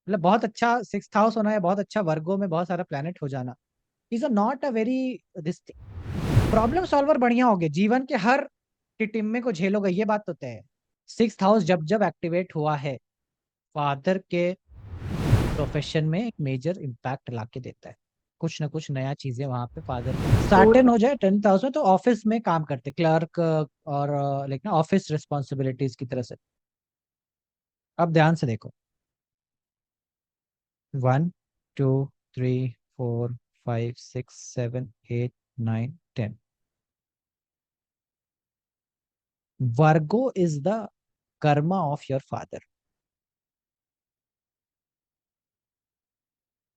मतलब बहुत अच्छा सिक्स हाउस होना है, बहुत अच्छा वर्गो में बहुत सारा प्लेनेट हो जाना is a not a very this problem solver बढ़िया हो गए, जीवन के हर टिटिम्मे को झेलोगे, ये बात तो तय है। सिक्स हाउस जब जब एक्टिवेट हुआ है, फादर के प्रोफेशन में एक मेजर इम्पैक्ट ला के देता है। कुछ ना कुछ नया चीजें वहां पे फादर को तो सर्टेन हो जाए 10th हाउस में, तो ऑफिस में काम करते क्लर्क और लाइक ना ऑफिस रिस्पॉन्सिबिलिटीज की तरह से। अब ध्यान से देखो, 1 2 3 4 5 6 7 8 9 10, वर्गो is the Karma of your father,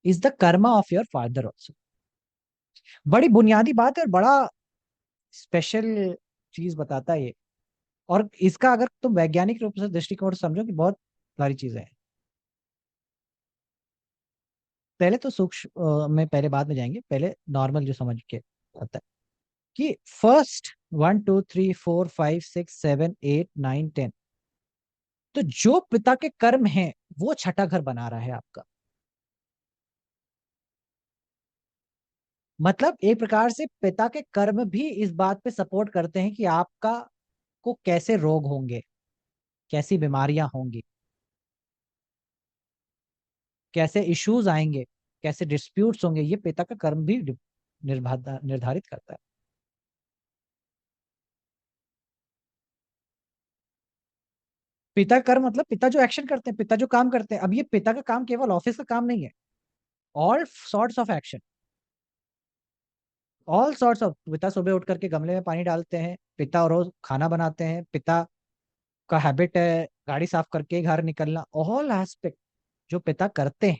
is the Karma of your father also. बड़ी बुनियादी बात है और बड़ा स्पेशल चीज बताता है ये। और इसका अगर तुम वैज्ञानिक रूप से दृष्टिकोण से समझो कि बहुत सारी चीजें हैं। पहले तो सूक्ष्म में, पहले बाद में जाएंगे, पहले नॉर्मल जो समझ के आता है कि फर्स्ट 1 2 3 4 5 6 7 8 9 10, तो जो पिता के कर्म हैं वो छठा घर बना रहा है आपका। मतलब एक प्रकार से पिता के कर्म भी इस बात पे सपोर्ट करते हैं कि आपका को कैसे रोग होंगे, कैसी बीमारियां होंगी, कैसे इश्यूज आएंगे, कैसे डिस्प्यूट्स होंगे, ये पिता का कर्म भी निर्धारित करता है। पिता का कर्म मतलब पिता जो एक्शन करते हैं, पिता जो काम करते हैं। अब ये पिता का काम केवल ऑफिस का काम नहीं है, all sorts of action, all sorts of. पिता सुबह उठ करके गमले में पानी डालते हैं, पिता रोज खाना बनाते हैं, पिता का हैबिट है गाड़ी साफ करके घर निकलना, ऑल एस्पेक्ट जो पिता करते हैं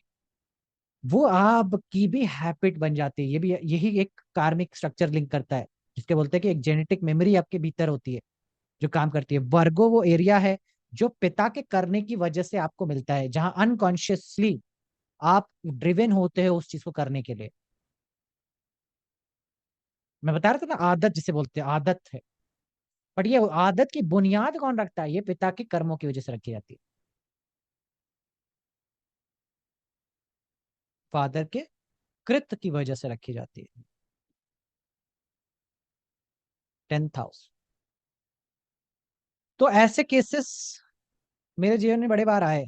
वो आपकी भी हैबिट बन जाती है। ये भी यही एक कार्मिक स्ट्रक्चर लिंक करता है, जिसके बोलते हैं कि एक जेनेटिक मेमोरी आपके भीतर होती है जो काम करती है। वर्गो वो एरिया है जो पिता के करने की वजह से आपको मिलता है, जहां अनकॉन्शियसली आप ड्रिवन होते हैं उस चीज को करने के लिए। मैं बता रहा था ना, आदत जिसे बोलते हैं, आदत है। बट ये आदत की बुनियाद कौन रखता है? ये पिता के कर्मों की वजह से रखी जाती है, फादर के कृत्य की वजह से रखी जाती है। 10th house. तो ऐसे केसेस मेरे जीवन में बड़े बार आए,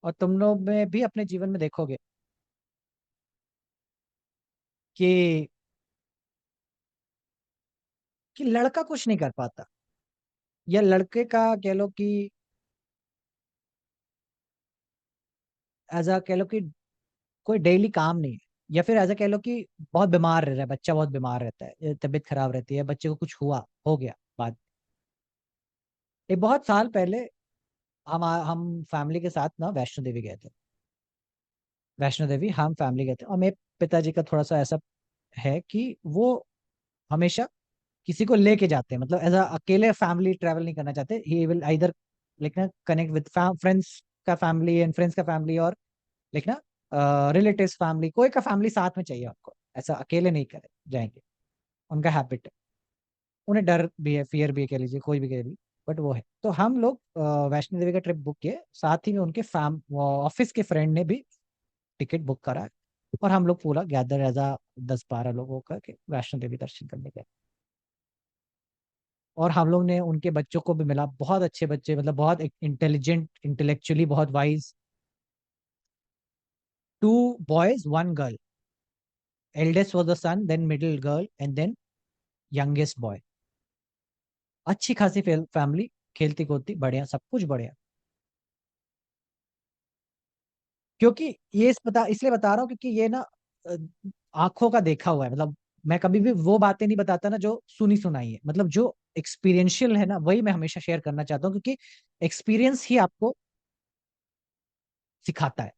और तुम लोग में भी अपने जीवन में देखोगे कि लड़का कुछ नहीं कर पाता, या लड़के का कह लो कि एज अ कह लो कि कोई डेली काम नहीं है, या फिर ऐसा कह लो कि बहुत बीमार रह रहा है, बच्चा बहुत बीमार रहता है, तबीयत खराब रहती है, बच्चे को कुछ हुआ, हो गया बात। एक बहुत साल पहले हम फैमिली के साथ ना वैष्णो देवी गए थे। वैष्णो देवी हम फैमिली गए थे, और मेरे पिताजी का थोड़ा सा ऐसा है कि वो हमेशा किसी को लेके जाते हैं, मतलब एज अकेले फैमिली ट्रैवल नहीं करना चाहते। He will either like connect with friends का फैमिली एंड फ्रेंड्स का फैमिली, और लाइक रिलेटिव्स फैमिली, कोई का फैमिली साथ में चाहिए आपको, ऐसा अकेले नहीं करे जाएंगे। उनका हैबिट है, उन्हें डर भी है, फियर भी है, कह लीजिए कोई भी कह लीजिए, बट वो है। तो हम लोग वैष्णो देवी का ट्रिप बुक किए, साथ ही में उनके फैम ऑफिस के फ्रेंड ने भी टिकट बुक करा है, और हम लोग पूरा गैदर एज आ 10-12 लोग होकर के वैष्णो देवी दर्शन करने गए। और हम लोग ने उनके बच्चों को भी मिला, बहुत अच्छे बच्चे, मतलब बहुत इंटेलिजेंट, इंटेलेक्चुअली बहुत wise. 2 boys 1 girl, eldest was the son, then middle girl, and then youngest boy. अच्छी खासी फैमिली, खेलती कूदती बढ़िया, सब कुछ बढ़िया। क्योंकि ये इसलिए बता रहा हूँ क्योंकि ये ना अ, आंखों का देखा हुआ है। मतलब मैं कभी भी वो बातें नहीं बताता ना जो सुनी सुनाई है, मतलब जो एक्सपीरियंशियल है ना वही मैं हमेशा शेयर करना चाहता हूँ, क्योंकि एक्सपीरियंस ही आपको सिखाता है।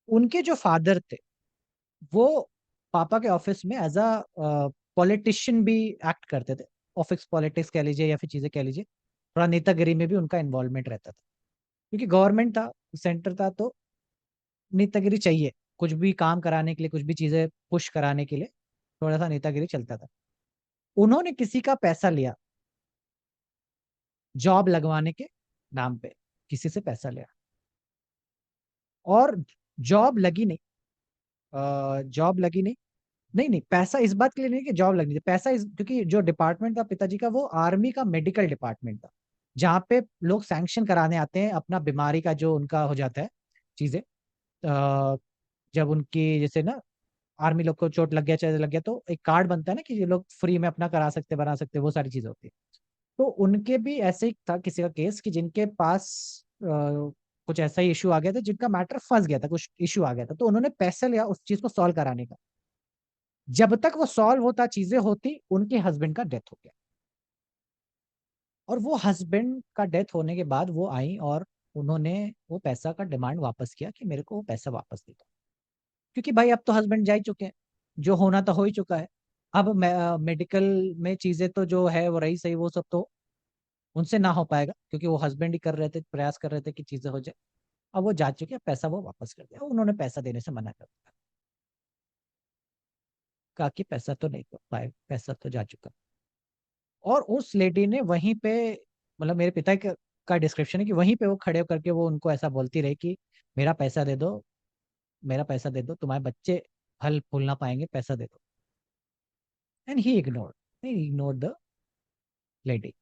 उनके जो फादर थे वो पापा के ऑफिस में एज अ पॉलिटिशियन भी एक्ट करते थे। ऑफिस पॉलिटिक्स कह लीजिए या फिर चीजें कह लीजिए, थोड़ा नेतागिरी में भी उनका इन्वॉल्वमेंट रहता था, क्योंकि गवर्नमेंट था, सेंटर था, तो नेतागिरी चाहिए कुछ भी काम कराने के लिए, कुछ भी चीजें पुश कराने के लिए थोड़ा सा नेतागिरी चलता था। उन्होंने किसी का पैसा लिया जॉब लगवाने के, नाम पे किसी से पैसा लिया, और जॉब लगी नहीं। जॉब लगी नहीं। नहीं नहीं, पैसा इस बात के लिए नहीं कि जॉब लगनी थी, पैसा क्योंकि जो डिपार्टमेंट था पिताजी का वो आर्मी का मेडिकल डिपार्टमेंट था, जहाँ पे लोग सैंक्शन कराने आते हैं अपना बीमारी का जो उनका हो जाता है चीजें। अ, जब उनकी जैसे ना आर्मी लोग को चोट लग गया चाहे लग गया तो एक कार्ड बनता है ना कि ये लोग फ्री में अपना करा सकते बना सकते, वो सारी चीजें होती है। तो उनके भी ऐसे ही था किसी का केस कि जिनके पास कुछ ऐसा ही इशू आ गया था, जिनका मैटर फंस गया था, कुछ इशू आ गया था, तो उन्होंने पैसा लिया उस चीज को सॉल्व कराने का। जब तक वो सॉल्व होता चीजें होती, उनके हस्बैंड का डेथ हो गया। और वो हस्बैंड का डेथ होने के बाद वो आई और उन्होंने वो पैसा का डिमांड वापस किया कि मेरे को वो पैसा वापस दे दो, क्योंकि भाई अब तो हस्बैंड जा ही चुके हैं, जो होना तो हो ही चुका है। अब मेडिकल में चीजें तो जो है वो रही सही, वो सब तो उनसे ना हो पाएगा, क्योंकि वो हस्बैंड ही कर रहे थे, प्रयास कर रहे थे कि चीजें हो जाए। अब वो जा चुके हैं, पैसा वो वापस कर दिया, उन्होंने पैसा देने से मना कर दिया, कहा कि पैसा तो नहीं, तो पाए पैसा तो जा चुका। और उस लेडी ने वहीं पे, मतलब मेरे पिता का डिस्क्रिप्शन है कि वहीं पे वो खड़े होकर के वो उनको ऐसा बोलती रही कि मेरा पैसा दे दो, मेरा पैसा दे दो, तुम्हारे बच्चे फल फूल ना पाएंगे, पैसा दे दो। And he ignored the lady.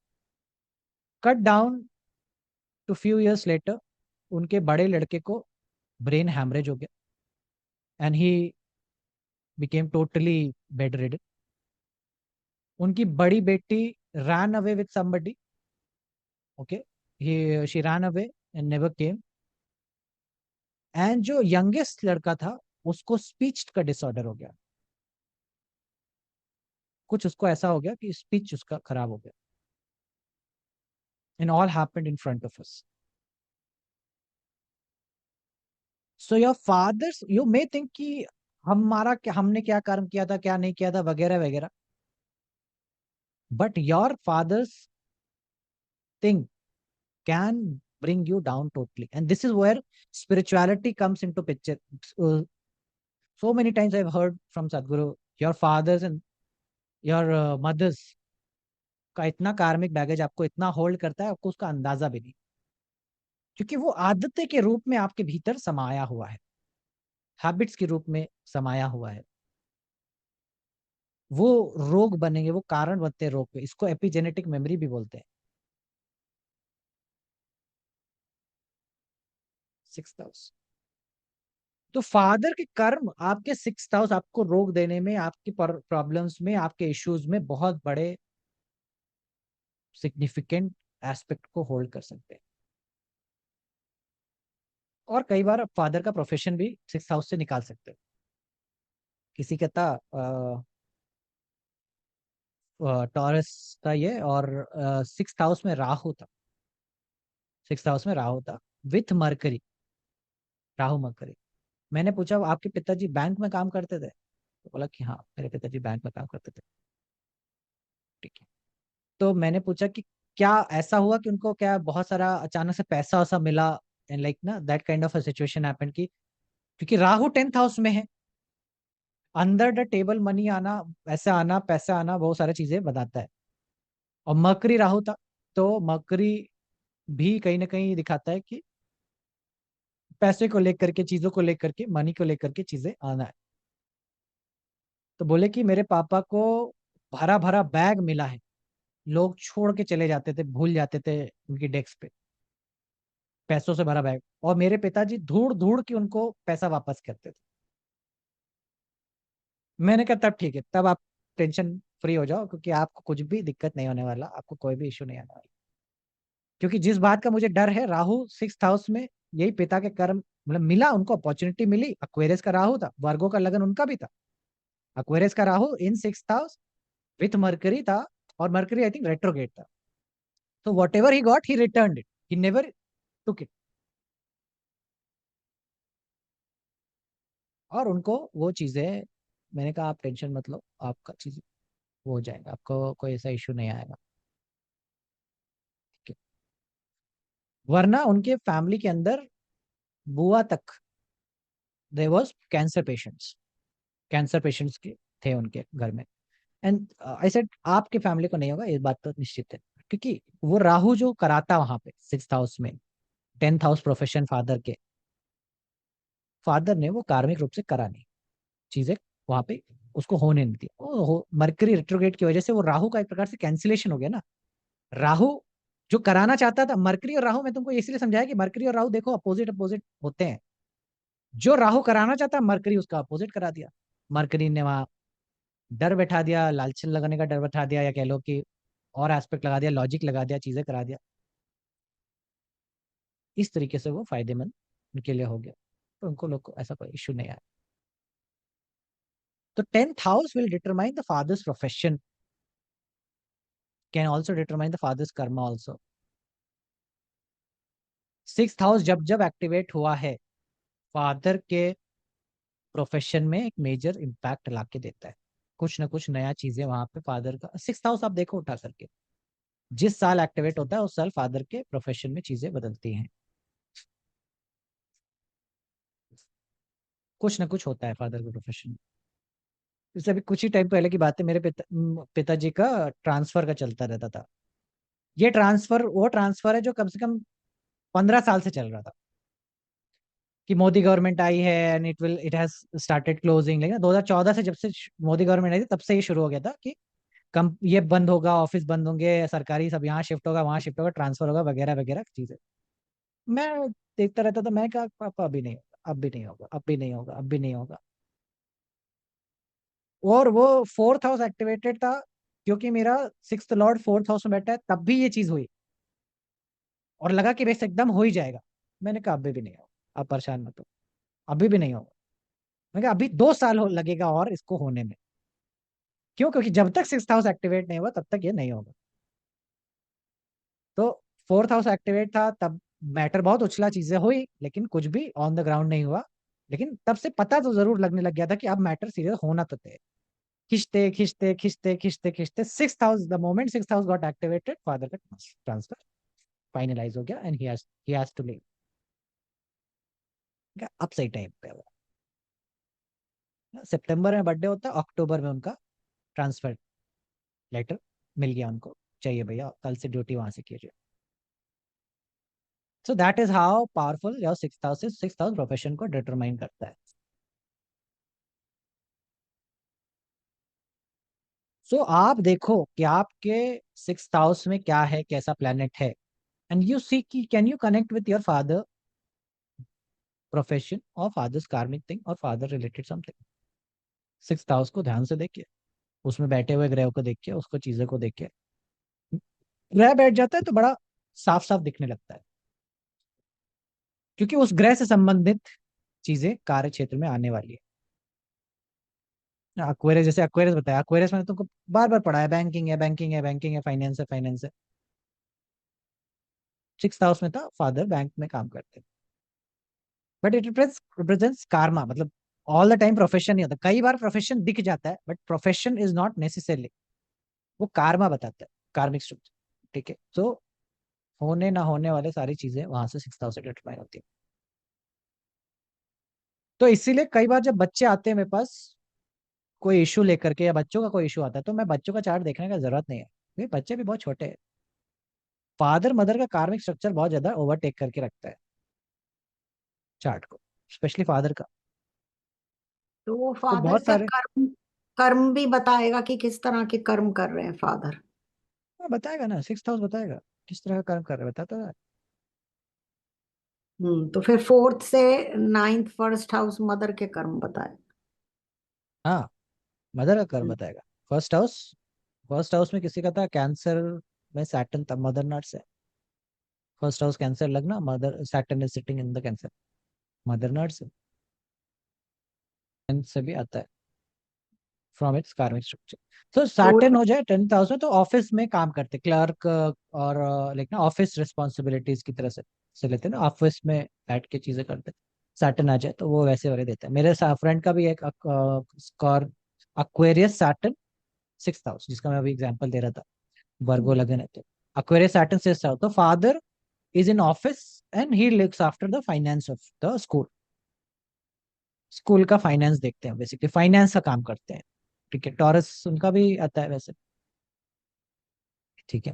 Cut down to few years later, उनके बड़े लड़के को ब्रेन हैमरेज हो गया, and he became totally bedridden. उनकी बड़ी बेटी ran away with somebody, okay, she ran away and never came। And जो यंगेस्ट लड़का था उसको स्पीच का डिसऑर्डर हो गया, कुछ उसको ऐसा हो गया कि स्पीच उसका खराब हो गया। And all happened in front of us. So your fathers, you may think कि हमने क्या कर्म किया था क्या नहीं किया था वगैरह वगैरह, but your fathers thing can bring you down totally, and this is where spirituality comes into picture. So many times I've heard from Sadhguru, your fathers and your mothers का इतना कार्मिक बैगेज आपको इतना होल्ड करता है, आपको उसका अंदाजा भी नहीं, क्योंकि वो आदतें के रूप में आपके भीतर समाया हुआ है, हैबिट्स के रूप में समाया हुआ है। वो रोग बनेंगे, वो कारण बनते हैं रोग के, इसको एपिजेनेटिक मेमोरी भी बोलते हैं। सिक्स हाउस, तो फादर के कर्म आपके सिक्स हाउस आपको रोग देने में, आपकी प्रॉब्लम्स में, आपके इश्यूज में बहुत बड़े सिग्निफिकेंट एस्पेक्ट को होल्ड कर सकते हैं। और कई बार फादर का प्रोफेशन भी सिक्स हाउस से निकाल सकते हैं। किसी का था टॉरस था ये, और सिक्स हाउस में राहु था, सिक्स हाउस में राहु था विथ मरकरी, राहु मरकरी। मैंने पूछा आपके पिताजी बैंक में काम करते थे, तो बोला कि हाँ मेरे पिताजी बैंक में काम करते थे। ठीक है। तो मैंने पूछा कि क्या ऐसा हुआ कि उनको क्या बहुत सारा अचानक से पैसा वैसा मिला, एंड लाइक ना that kind of a situation happen की, क्योंकि राहु टेंथ हाउस में है, अंदर द टेबल मनी आना, ऐसा आना, पैसा आना, बहुत सारी चीजें बताता है। और मकरी राहु था, तो मकरी भी कहीं ना कहीं दिखाता है कि पैसे को लेकर के, चीजों को लेकर के, मनी को लेकर के चीजें आना है। तो बोले कि मेरे पापा को भरा भरा बैग मिला है, लोग छोड़ के चले जाते थे, भूल जाते थे उनकी डेस्क पे पैसों से भरा बैग, और मेरे पिताजी धूड़ धूड़ के उनको पैसा वापस करते थे। मैंने कहा तब ठीक है, तब आप टेंशन फ्री हो जाओ, क्योंकि आपको कुछ भी दिक्कत नहीं होने वाला, आपको कोई भी इशू नहीं आने वाला। क्योंकि जिस बात का मुझे डर है, राहु सिक्स हाउस में, यही पिता के कर्म, मतलब मिला उनको, अपॉर्चुनिटी मिली, अक्वेरियस का राहु था, वर्गो का लगन उनका भी था, अक्वेरियस का Rahu in six house with mercury था, और मरकरी आई थिंक रेट्रोगेट था। तो what ever he got he return it, he never took it. और उनको वो चीजें, मैंने कहा आप टेंशन मत लो, आपका चीज वो हो जाएगा, आपको कोई ऐसा इशू नहीं आएगा। ठीक है। वरना उनके फैमिली के अंदर बुआ तक there was cancer patients, cancer patients के थे उनके घर में। एंड आई सेड आपके फैमिली को नहीं होगा, ये बात तो निश्चित है। क्योंकि वो राहु जो कराता वहां पे 6th हाउस में, 10th हाउस प्रोफेशन फादर के, फादर ने वो कार्मिक रूप से करा नहीं चीजें वहां पे, उसको होने नहीं दी। मरकरी रेट्रोग्रेड की वजह से वो राहु का एक प्रकार से कैंसिलेशन हो गया ना। राहु जो कराना चाहता था, मरकरी और राहु, मैं तुमको इसलिए समझाया कि मरकरी और राहु देखो अपोजिट अपोजिट होते हैं। जो राहु कराना चाहता मरकरी उसका अपोजिट करा दिया। मरकरी ने वहां डर बैठा दिया, लालच लगाने का डर बैठा दिया, या कह लो कि और एस्पेक्ट लगा दिया, लॉजिक लगा दिया, चीजें करा दिया। इस तरीके से वो फायदेमंद उनके लिए हो गया, तो उनको लोग को ऐसा कोई इशू नहीं आया। तो 10th house will determine the father's profession, can also determine the father's karma also. 6th house जब जब एक्टिवेट हुआ है, फादर के प्रोफेशन में एक मेजर इम्पैक्ट ला के देता है। कुछ ना कुछ नया चीजें वहां पे फादर का 6th हाउस आप देखो उठा करके, जिस साल एक्टिवेट होता है उस साल फादर के प्रोफेशन में चीजें बदलती हैं। कुछ ना कुछ होता है फादर के प्रोफेशन में। जैसे अभी कुछ ही टाइम पहले की बात है, मेरे पिताजी का ट्रांसफर का चलता रहता था। ये ट्रांसफर वो ट्रांसफर है जो कम से कम 15 साल से चल रहा था, कि मोदी गवर्नमेंट आई है and it has started closing. लेकिन 2014 से, जब से मोदी गवर्नमेंट आई थी, तब से ये शुरू हो गया था कि कम ये बंद होगा, ऑफिस बंद होंगे, सरकारी सब यहाँ शिफ्ट होगा, वहां शिफ्ट होगा, ट्रांसफर होगा, वगैरह वगैरह चीजें। मैं देखता रहता था, मैं कहा पापा अभी नहीं होगा, अब भी नहीं होगा, अब भी नहीं होगा, अब भी नहीं होगा। और वो 4th हाउस एक्टिवेटेड था, क्योंकि मेरा 6th लॉर्ड 4th हाउस में बैठा है, तब भी ये चीज हुई। और लगा कि बस एकदम हो ही जाएगा। मैंने कहा अभी भी नहीं होगा, आप परेशान मत हो, अभी भी नहीं होगा। मैं कहा अभी 2 साल लगेगा और इसको होने में। क्यों? क्योंकि जब तक 6th हाउस एक्टिवेट नहीं हुआ तब तक ये नहीं होगा। तो 4th हाउस एक्टिवेट था तब मैटर बहुत उछला, चीजें हुई, लेकिन कुछ भी ऑन द ग्राउंड नहीं हुआ। लेकिन तब से पता तो जरूर लगने लग गया था कि अब मैटर सीरियस होना तो थे। खिंचते खिंचते खिंचते खिंचते खिंचते 6th house, the moment 6th house got activated, father का ट्रांसफर फाइनलाइज हो गया and he has to leave. अब सही टाइम पे हुआ। सितंबर में बर्थडे होता है, अक्टूबर में उनका ट्रांसफर लेटर मिल गया उनको, चाहिए भैया कल से ड्यूटी वहां से कीजिए। सो that is how powerful your 6th house profession को डिटरमाइन करता है। सो आप देखो कि आपके 6th हाउस में क्या है, कैसा प्लेनेट है, एंड यू सी कि can you connect with your father profession और फादर्स कार्मिक थिंग और father related something. 6th house को ध्यान से देखिए, उसमें बैठे हुए ग्रहों को देखिए, उसको चीजों को देखिए। ग्रह बैठ जाता है तो बड़ा साफ साफ दिखने लगता है, क्योंकि उस ग्रह से संबंधित चीजें कार्य क्षेत्र में आने वाली है। एक्वेरियस, जैसे एक्वेरियस बताया, एक्वेरियस मैंने तुमको बार बार पढ़ा है, बैंकिंग है, बैंकिंग है, बैंकिंग है, फाइनेंस है, फाइनेंस है। 6th हाउस में था, फादर बैंक में काम करते हैं। बट इट रिप्रेजेंट्स कार्मा, मतलब ऑल द टाइम प्रोफेशन नहीं होता, कई बार प्रोफेशन दिख जाता है, but profession is not necessarily, वो कार्मा बताता है, कार्मिक स्ट्रक्चर। ठीक है, तो होने ना होने वाले सारी चीजें वहां से 6th हाउस से डिटरमाइन होती है। तो इसीलिए कई बार जब बच्चे आते हैं मेरे पास कोई इशू लेकर के, या बच्चों का कोई इशू आता है, तो मैं बच्चों का चार्ट देखने का जरूरत नहीं है, क्योंकि बच्चे भी बहुत छोटे हैं। फादर मदर का कार्मिक स्ट्रक्चर बहुत ज्यादा ओवरटेक करके रखता है चार्ट को, स्पेशली फादर का। तो वो तो फादर बहुत का सारे, कर्म, कर्म भी बताएगा कि किस तरह के कर्म कर रहे हैं फादर। हाँ, बताएगा ना, 6th हाउस बताएगा किस तरह का कर्म कर रहे हैं, बताता है। तो फिर फोर्थ से नाइन्थ फर्स्ट हाउस मदर के कर्म बताए। हाँ, मदर का कर्म हम्म। बताएगा। फर्स्ट हाउस, फर्स्ट हाउस में किसी का था कैंसर में सैटर्न, तब मदर नट्स है। फर्स्ट हाउस कैंसर लगना, mother Saturn is sitting in the cancer, mother nuts से भी आता है फ्रॉम इट्स कार्मिक स्ट्रक्चर। तो तो सैटर्न हो जाए 10th हाउस में, तो ऑफिस में काम करते क्लर्क, और लाइक ना ऑफिस रिस्पॉन्सिबिलिटीज की तरह से लेते हैं ना, ऑफिस में बैठ के चीजें करते हैं। सैटर्न आ जाए तो वो वैसे वाले देता है। मेरे फ्रेंड का भी एक score Aquarius Saturn 6th house, जिसका मैं अभी एग्जांपल दे रहा था, वर्गो लगन है, तो अक्वेरियस सैटर्न 6th हाउस, तो father is in office and he looks after the finance of the school. School का फाइनेंस देखते हैं, बेसिकली फाइनेंस का काम करते हैं। ठीक है, टॉरस उनका भी आता है वैसे। ठीक है,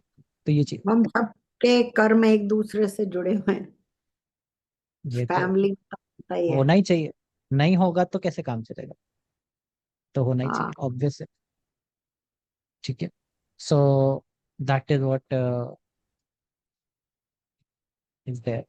तो ये चीज, हम सबके कर्म एक दूसरे से जुड़े हुए हैं। ये तो फैमिली का होता ही है। होना ही चाहिए। नहीं होगा तो कैसे काम चलेगा? तो होना ही हाँ। चाहिए, ऑब्वियस है। ठीक है। So that is what is there.